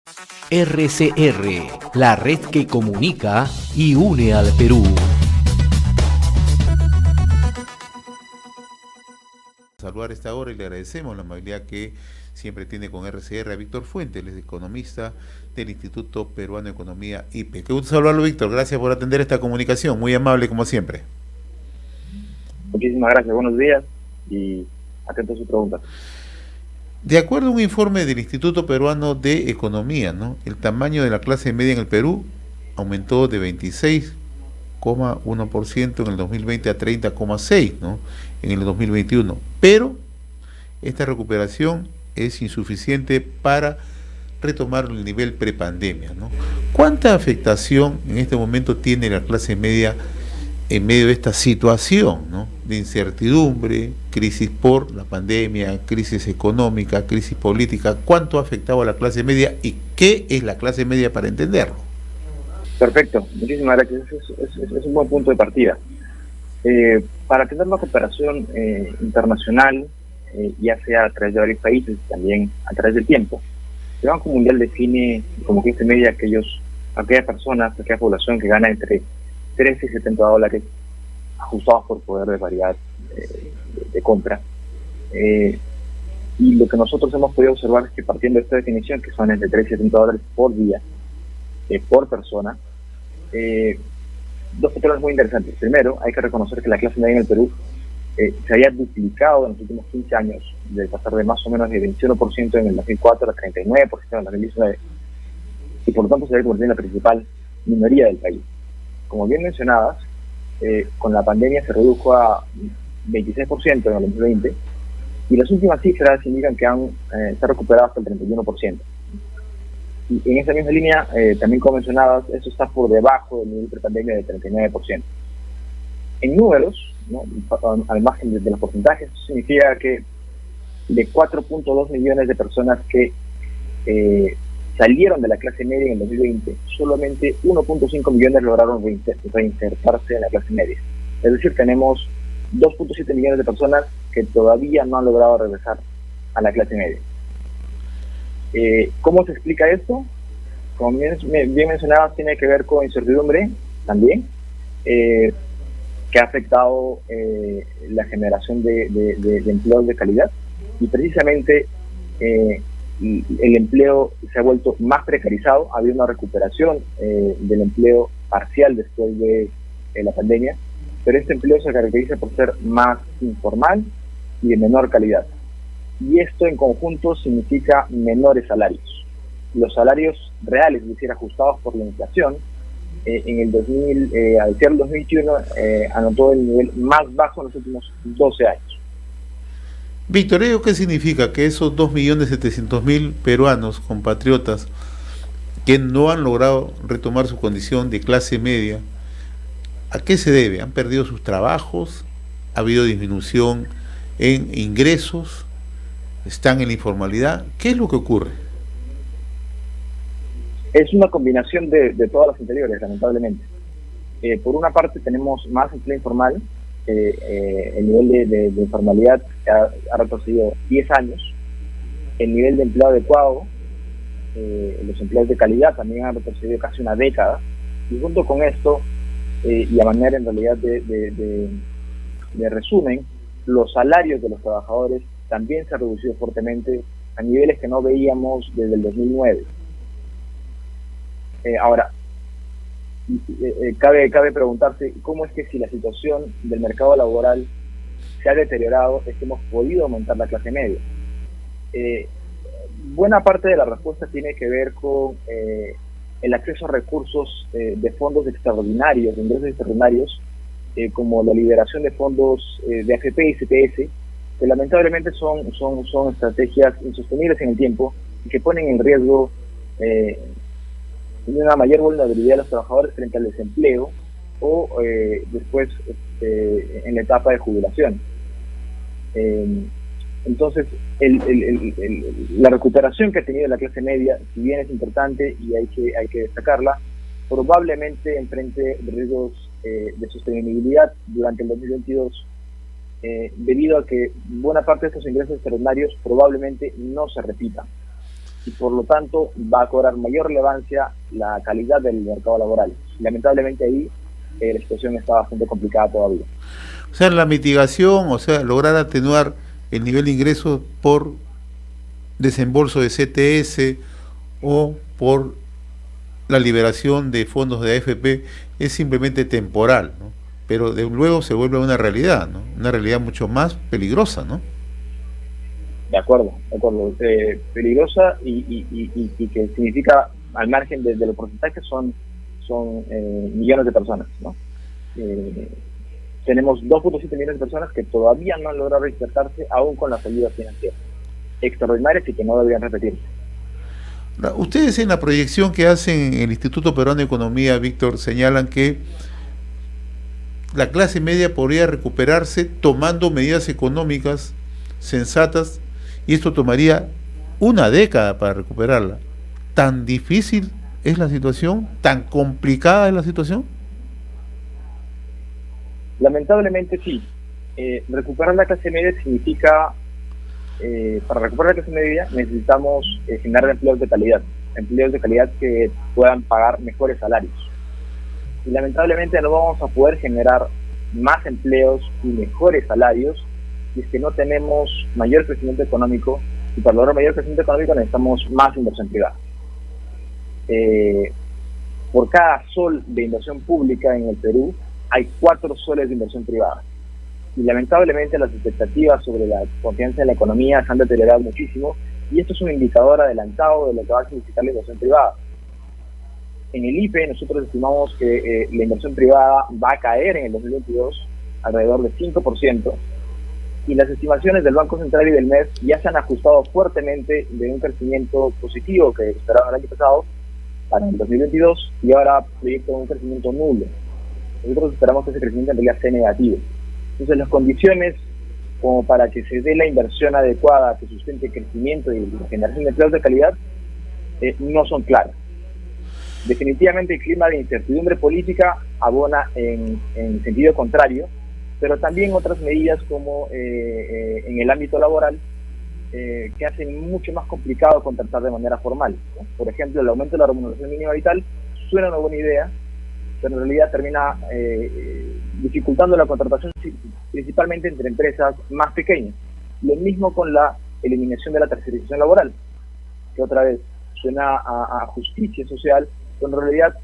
RCR, la red que comunica y une al Perú. Saludar esta hora y le agradecemos la amabilidad que siempre tiene con RCR a Víctor Fuentes, él es economista del Instituto Peruano de Economía IPE. Qué gusto saludarlo, Víctor, gracias por atender esta comunicación, muy amable como siempre. Muchísimas gracias, buenos días y atento a sus preguntas. De acuerdo a un informe del Instituto Peruano de Economía, ¿no?, el tamaño de la clase media en el Perú aumentó de 26,1% en el 2020 a 30,6%, ¿no?, en el 2021. Pero esta recuperación es insuficiente para retomar el nivel prepandemia, ¿no? ¿Cuánta afectación en este momento tiene la clase media en medio de esta situación, ¿no?, de incertidumbre, crisis por la pandemia, crisis económica, crisis política? ¿Cuánto ha afectado a la clase media y qué es la clase media para entenderlo? Perfecto, muchísimas gracias. Es un buen punto de partida. Para tener una cooperación internacional, ya sea a través de varios países, también a través del tiempo, el Banco Mundial define como clase media aquellas personas, aquella población que gana entre 13 y $70 ajustados por poder de variedad de compra. Y lo que nosotros hemos podido observar es que, partiendo de esta definición, que son entre 13 y $70 por día, por persona, dos patrones muy interesantes. Primero, hay que reconocer que la clase media en el Perú se había duplicado en los últimos 15 años, de pasar de más o menos de 21% en el 2004 a 39% en el 2019, y por lo tanto se había convertido en la principal minoría del país. Como bien mencionabas, con la pandemia se redujo a 26% en el 2020, y las últimas cifras indican que se ha recuperado hasta el 31%. Y en esa misma línea, también como mencionabas, eso está por debajo del nivel prepandemia del 39%. En números, ¿no?, al margen de los porcentajes, eso significa que de 4.2 millones de personas que salieron de la clase media en el 2020, solamente 1.5 millones lograron reinsertarse en la clase media. Es decir, tenemos 2.7 millones de personas que todavía no han logrado regresar a la clase media. ¿Cómo se explica esto? Como bien mencionabas, tiene que ver con incertidumbre también, que ha afectado la generación de empleos de calidad, y precisamente el empleo se ha vuelto más precarizado. Ha habido una recuperación del empleo parcial después de la pandemia, pero este empleo se caracteriza por ser más informal y de menor calidad. Y esto en conjunto significa menores salarios. Los salarios reales, es decir, ajustados por la inflación, en el 2021 anotó el nivel más bajo en los últimos 12 años. Víctor, ¿ello qué significa? Que esos 2.700.000 peruanos, compatriotas, que no han logrado retomar su condición de clase media, ¿a qué se debe? ¿Han perdido sus trabajos? ¿Ha habido disminución en ingresos? ¿Están en la informalidad? ¿Qué es lo que ocurre? Es una combinación de todas las anteriores, lamentablemente. Por una parte tenemos más empleo informal. El nivel de informalidad ha retrocedido 10 años. El nivel de empleo adecuado, los empleos de calidad, también han retrocedido casi una década. Y junto con esto, y a manera en realidad de resumen, los salarios de los trabajadores también se han reducido fuertemente a niveles que no veíamos desde el 2009. Ahora, cabe preguntarse cómo es que, si la situación del mercado laboral se ha deteriorado, es que hemos podido aumentar la clase media. Buena parte de la respuesta tiene que ver con el acceso a recursos de fondos extraordinarios, de ingresos extraordinarios, como la liberación de fondos de AFP y CPS, que lamentablemente son estrategias insostenibles en el tiempo y que ponen en riesgo una mayor vulnerabilidad de los trabajadores frente al desempleo o después en la etapa de jubilación. Entonces, la recuperación que ha tenido la clase media, si bien es importante y hay que destacarla, probablemente enfrente riesgos de sostenibilidad durante el 2022, debido a que buena parte de estos ingresos extraordinarios probablemente no se repitan. y por lo tanto va a cobrar mayor relevancia la calidad del mercado laboral. Lamentablemente ahí la situación está bastante complicada todavía. O sea, la mitigación, o sea, lograr atenuar el nivel de ingresos por desembolso de CTS o por la liberación de fondos de AFP es simplemente temporal, ¿no? Pero de luego se vuelve una realidad, ¿no? Una realidad mucho más peligrosa, ¿no? De acuerdo. Peligrosa y que significa, al margen de los porcentajes, son millones de personas, ¿no? Tenemos 2.7 millones de personas que todavía no han logrado reinsertarse aún con las ayudas financieras extraordinarias y que no deberían repetirse. Ustedes en la proyección que hacen en el Instituto Peruano de Economía, Víctor, señalan que la clase media podría recuperarse tomando medidas económicas sensatas y esto tomaría una década para recuperarla. ¿Tan difícil es la situación? ¿Tan complicada es la situación? Lamentablemente sí. Recuperar la clase media significa, para recuperar la clase media necesitamos generar empleos de calidad que puedan pagar mejores salarios. Y lamentablemente no vamos a poder generar más empleos y mejores salarios si es que no tenemos mayor crecimiento económico, y para lograr mayor crecimiento económico necesitamos más inversión privada. Por cada sol de inversión pública en el Perú hay 4 soles de inversión privada. Y lamentablemente las expectativas sobre la confianza en la economía se han deteriorado muchísimo, y esto es un indicador adelantado de lo que va a significar la inversión privada. En el IPE nosotros estimamos que la inversión privada va a caer en el 2022 alrededor de 5%, y las estimaciones del Banco Central y del MES ya se han ajustado fuertemente de un crecimiento positivo que esperaban el año pasado para el 2022, y ahora proyectan un crecimiento nulo. Nosotros esperamos que ese crecimiento en realidad sea negativo. Entonces las condiciones como para que se dé la inversión adecuada que sustente el crecimiento y la generación de empleos de calidad no son claras. Definitivamente el clima de incertidumbre política abona en sentido contrario, pero también otras medidas como en el ámbito laboral que hacen mucho más complicado contratar de manera formal, ¿no? Por ejemplo, el aumento de la remuneración mínima vital suena una buena idea, pero en realidad termina dificultando la contratación principalmente entre empresas más pequeñas. Lo mismo con la eliminación de la tercerización laboral, que otra vez suena a justicia social, pero en realidad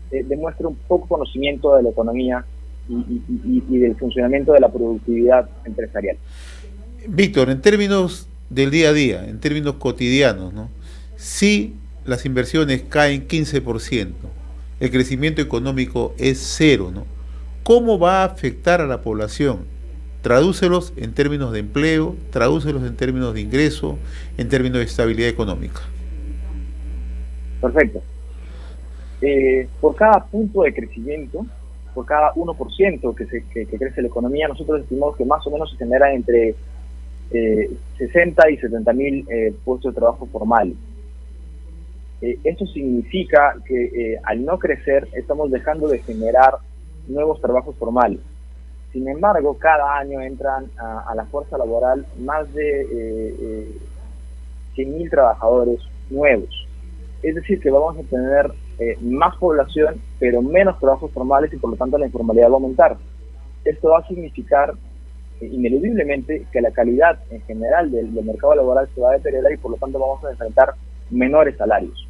demuestra un poco conocimiento de la economía y del funcionamiento de la productividad empresarial. Víctor, en términos del día a día, en términos cotidianos, ¿no? Si las inversiones caen 15%, el crecimiento económico es cero, ¿no? ¿Cómo va a afectar a la población? Tradúcelos en términos de empleo, tradúcelos en términos de ingreso, en términos de estabilidad económica. Perfecto. Por cada punto de crecimiento, por cada 1% que crece la economía, nosotros estimamos que más o menos se generan entre 60 y 70 mil puestos de trabajo formales. Esto significa que al no crecer estamos dejando de generar nuevos trabajos formales. Sin embargo, cada año entran a la fuerza laboral más de 100.000 trabajadores nuevos. Es decir, que vamos a tener más población, pero menos trabajos formales, y por lo tanto la informalidad va a aumentar. Esto va a significar ineludiblemente que la calidad en general del mercado laboral se va a deteriorar, y por lo tanto vamos a enfrentar menores salarios.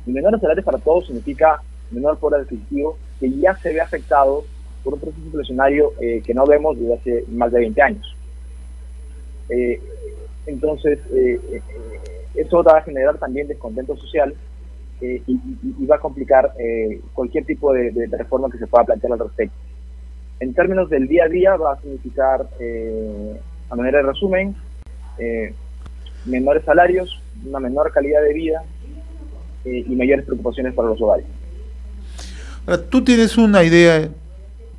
Y menores salarios para todos significa menor poder adquisitivo, que ya se ve afectado por un proceso inflacionario que no vemos desde hace más de 20 años. Entonces, eso va a generar también descontento social y va a complicar cualquier tipo de reforma que se pueda plantear al respecto. En términos del día a día va a significar, a manera de resumen, menores salarios, una menor calidad de vida y mayores preocupaciones para los hogares. Ahora, tú tienes una idea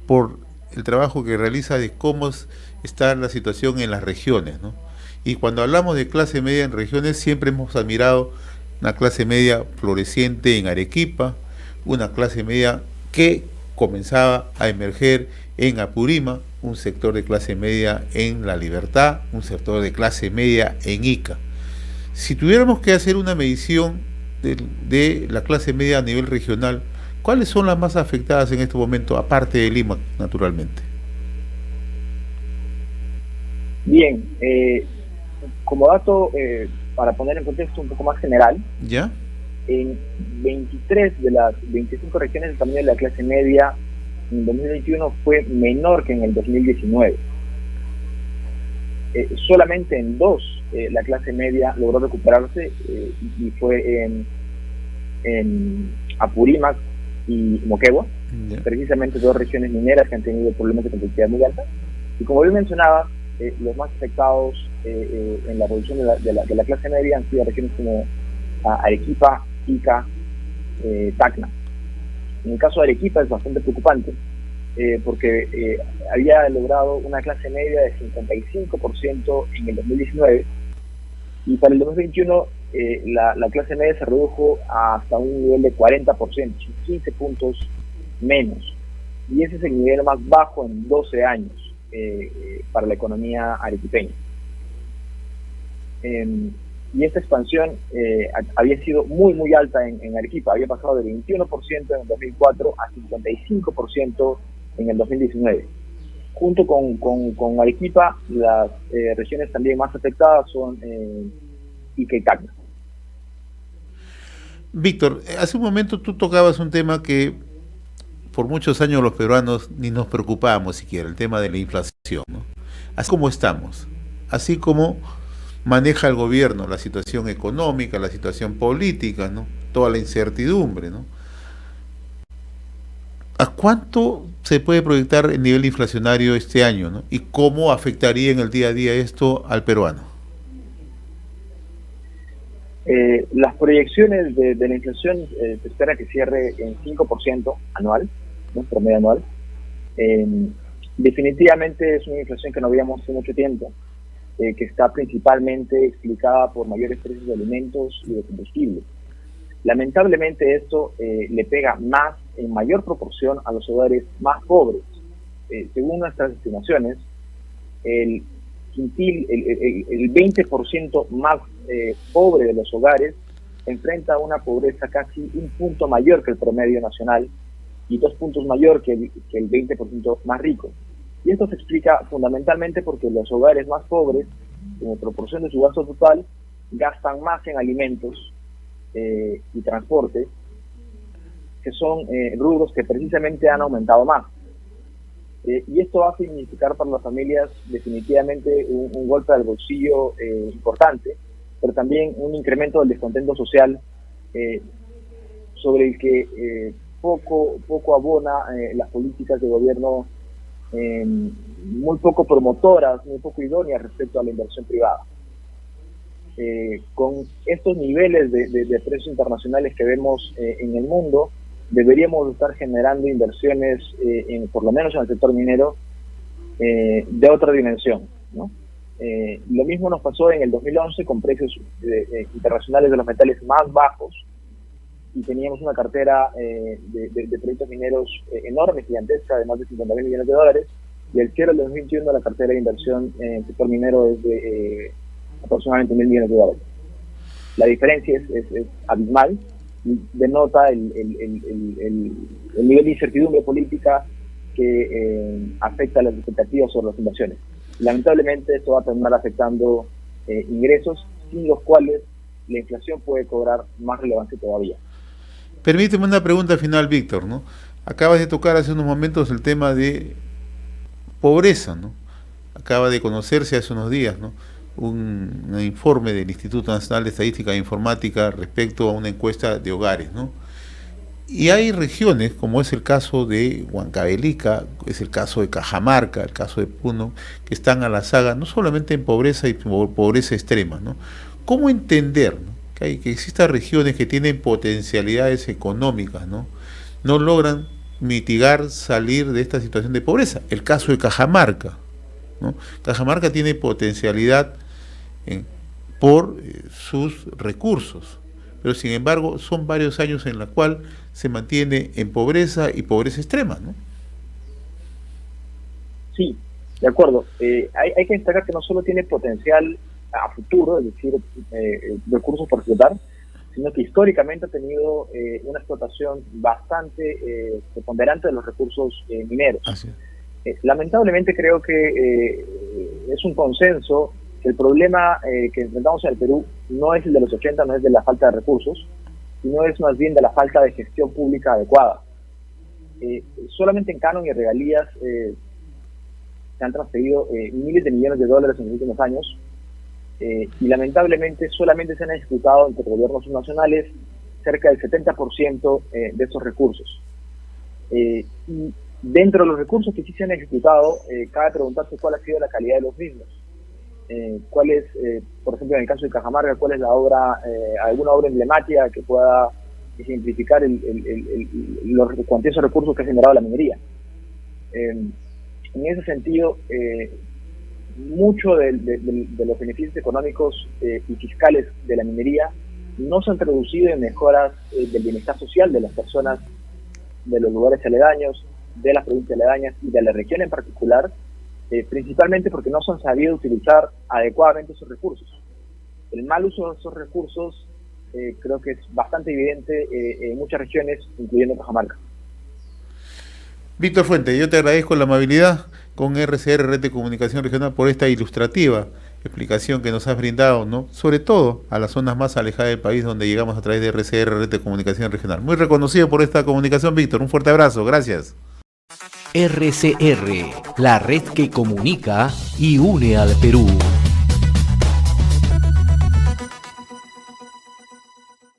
por el trabajo que realiza de cómo está la situación en las regiones, ¿no? Y cuando hablamos de clase media en regiones, siempre hemos admirado una clase media floreciente en Arequipa, una clase media que comenzaba a emerger en Apurímac, un sector de clase media en La Libertad, un sector de clase media en Ica. Si tuviéramos que hacer una medición de la clase media a nivel regional, ¿cuáles son las más afectadas en este momento, aparte de Lima, naturalmente? Bien, como dato, para poner en contexto un poco más general, ¿Ya? en 23 de las 25 regiones el tamaño de la clase media en 2021 fue menor que en el 2019. Solamente en 2 la clase media logró recuperarse, y fue en Apurímac y Moquegua, ¿Ya? precisamente 2 regiones mineras que han tenido problemas de competitividad muy alta. Y como bien mencionaba, los más afectados en la reducción de la clase media han sido regiones como Arequipa, Ica, Tacna. En el caso de Arequipa es bastante preocupante, porque había logrado una clase media de 55% en el 2019, y para el 2021 la clase media se redujo hasta un nivel de 40%, 15 puntos menos, y ese es el nivel más bajo en 12 años para la economía arequipeña. Y esta expansión había sido muy alta en Arequipa, había pasado de 21% en el 2004 a 55% en el 2019. Junto con Arequipa, las regiones también más afectadas son Ica y Tacna. Víctor, hace un momento tú tocabas un tema que por muchos años los peruanos ni nos preocupábamos siquiera, el tema de la inflación, ¿no? Así como estamos, así como maneja el gobierno la situación económica, la situación política, ¿no? Toda la incertidumbre, ¿no? ¿A cuánto se puede proyectar el nivel inflacionario este año, ¿no? ¿Y cómo afectaría en el día a día esto al peruano? Las proyecciones de la inflación se espera que cierre en 5% anual, ¿no? Promedio anual. Definitivamente es una inflación que no habíamos hace mucho tiempo, que está principalmente explicada por mayores precios de alimentos y de combustible. Lamentablemente esto le pega más, en mayor proporción, a los hogares más pobres. Según nuestras estimaciones, el 20% más pobre de los hogares enfrenta una pobreza casi un punto mayor que el promedio nacional y 2 puntos mayor que el 20% más rico. Y esto se explica fundamentalmente porque los hogares más pobres, en proporción de su gasto total, gastan más en alimentos y transporte, que son rubros que precisamente han aumentado más. Y esto va a significar para las familias definitivamente un golpe al bolsillo importante, pero también un incremento del descontento social, sobre el que poco abona las políticas de gobierno, muy poco promotoras, muy poco idóneas respecto a la inversión privada. Con estos niveles de precios internacionales que vemos en el mundo, deberíamos estar generando inversiones, por lo menos en el sector minero, de otra dimensión, ¿no? Lo mismo nos pasó en el 2011 con precios internacionales de los metales más bajos, y teníamos una cartera de proyectos mineros enorme, gigantesca, de más de 50.000 millones de dólares, y el cierre del 2021 la cartera de inversión en el sector minero es de aproximadamente 1.000 millones de dólares. La diferencia es abismal, y denota el nivel de incertidumbre política que afecta las expectativas sobre las inversiones. Lamentablemente esto va a terminar afectando ingresos, sin los cuales la inflación puede cobrar más relevancia todavía. Permíteme una pregunta final, Víctor, ¿no? Acabas de tocar hace unos momentos el tema de pobreza, ¿no? Acaba de conocerse hace unos días, ¿no? Un informe del Instituto Nacional de Estadística e Informática respecto a una encuesta de hogares, ¿no? Y hay regiones, como es el caso de Huancavelica, es el caso de Cajamarca, el caso de Puno, que están a la saga, no solamente en pobreza y pobreza extrema, ¿no? ¿Cómo entender, ¿no? que existan regiones que tienen potencialidades económicas, ¿no? No logran mitigar, salir de esta situación de pobreza? El caso de Cajamarca, ¿no? Cajamarca tiene potencialidad por sus recursos, pero sin embargo son varios años en la cual se mantiene en pobreza y pobreza extrema, ¿no? Sí, de acuerdo. Hay que destacar que no solo tiene potencial a futuro, es decir, recursos por explotar, sino que históricamente ha tenido una explotación bastante preponderante de los recursos mineros. Lamentablemente creo que es un consenso que el problema que enfrentamos en el Perú no es el de los 80, no es de la falta de recursos, sino es más bien de la falta de gestión pública adecuada. Solamente en canon y regalías se han transferido miles de millones de dólares en los últimos años, y lamentablemente solamente se han ejecutado entre gobiernos nacionales cerca del 70% de esos recursos. Y dentro de los recursos que sí se han ejecutado, cabe preguntarse cuál ha sido la calidad de los mismos. Cuál es, por ejemplo, en el caso de Cajamarca, cuál es la obra, alguna obra emblemática que pueda ejemplificar los cuantiosos recursos que ha generado la minería. En ese sentido, mucho de los beneficios económicos y fiscales de la minería no se han traducido en mejoras del bienestar social de las personas de los lugares aledaños, de las provincias aledañas y de la región en particular, principalmente porque no se han sabido utilizar adecuadamente esos recursos. El mal uso de esos recursos creo que es bastante evidente en muchas regiones, incluyendo Cajamarca. Víctor Fuente, yo te agradezco la amabilidad con RCR, Red de Comunicación Regional, por esta ilustrativa explicación que nos has brindado, ¿no? Sobre todo a las zonas más alejadas del país donde llegamos a través de RCR, Red de Comunicación Regional. Muy reconocido por esta comunicación, Víctor. Un fuerte abrazo. Gracias. RCR, la red que comunica y une al Perú.